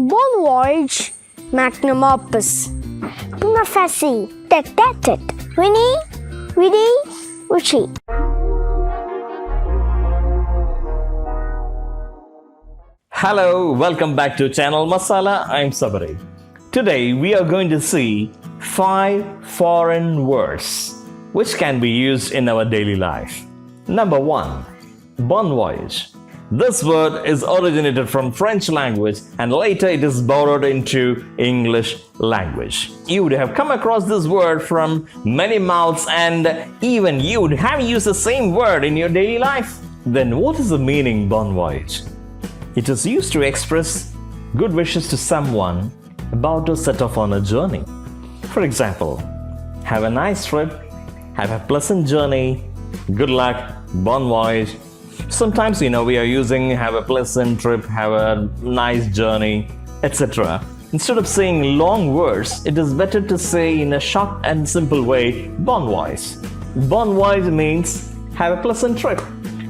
Bon Voyage, Magnum Opus, Prima Facie, Tete-a-tete, Veni, Voyage. Hello, welcome back to Channel Masala. I'm Sabari. Today we are going to see 5 foreign words which can be used in our daily life. Number 1. Bon voyage. This word is originated from French language and later it is borrowed into English language. You would have come across this word from many mouths and even you would have used the same word in your daily life. Then what is the meaning bon voyage? It is used to express good wishes to someone about to set off on a journey. For example, have a nice trip, have a pleasant journey, good luck, bon voyage. Sometimes, we are using have a pleasant trip, have a nice journey, etc. Instead of saying long words, it is better to say in a short and simple way, bon voyage. Bon voyage means have a pleasant trip.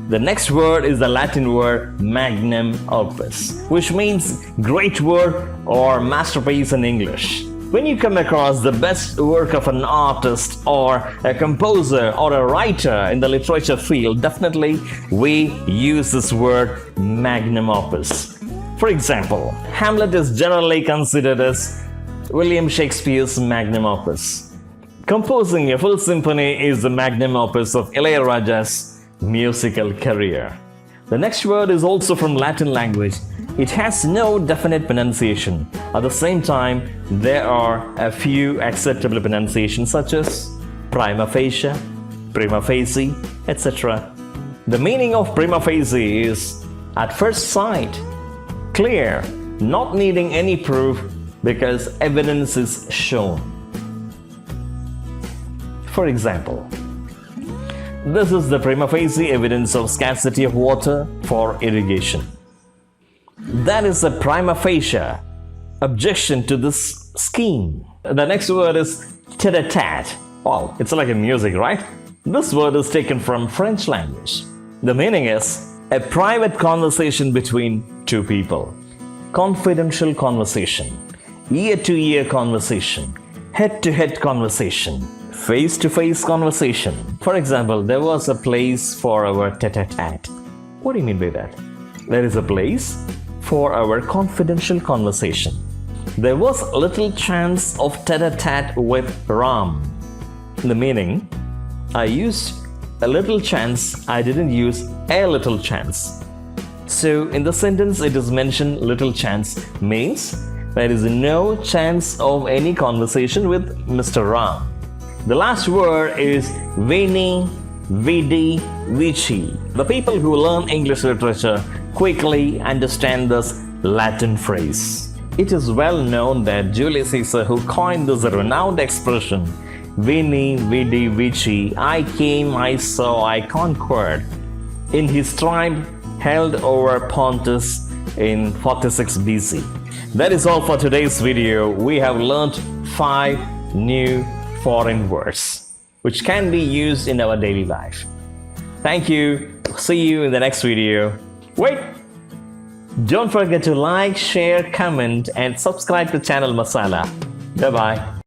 The next word is the Latin word Magnum Opus, which means great work or masterpiece in English. When you come across the best work of an artist or a composer or a writer in the literature field, definitely we use this word Magnum Opus. For example, Hamlet is generally considered as William Shakespeare's Magnum Opus. Composing a full symphony is the Magnum Opus of Ilayaraja's musical career. The next word is also from Latin language. It has no definite pronunciation. At the same time, there are a few acceptable pronunciations such as prima facie, prima facie, etc. The meaning of prima facie is at first sight, clear, not needing any proof because evidence is shown. For example, this is the prima facie evidence of scarcity of water for irrigation. That is the prima facie objection to this scheme. The next word is Tete-a-tete. Wow, it's like a music, right? This word is taken from French language. The meaning is a private conversation between two people. Confidential conversation, ear-to-ear conversation, head-to-head conversation, face-to-face conversation. For example, there was a place for our tete-a-tete. What do you mean by that? There is a place for our confidential conversation. There was little chance of tete-a-tete with Ram. The meaning, I used a little chance, I didn't use a little chance. So in the sentence it is mentioned little chance means there is no chance of any conversation with Mr. Ram. The last word is Veni, Vici. The people who learn English literature quickly understand this Latin phrase. It is well known that Julius Caesar, who coined this renowned expression, Veni, Vici, I came, I saw, I conquered, in his triumph held over Pontus in 46 BC. That is all for today's video. We have learned 5 new foreign words which can be used in our daily life. Thank you. See you in the next video. Wait! Don't forget to like, share, comment and subscribe to Channel Masala. Bye-bye.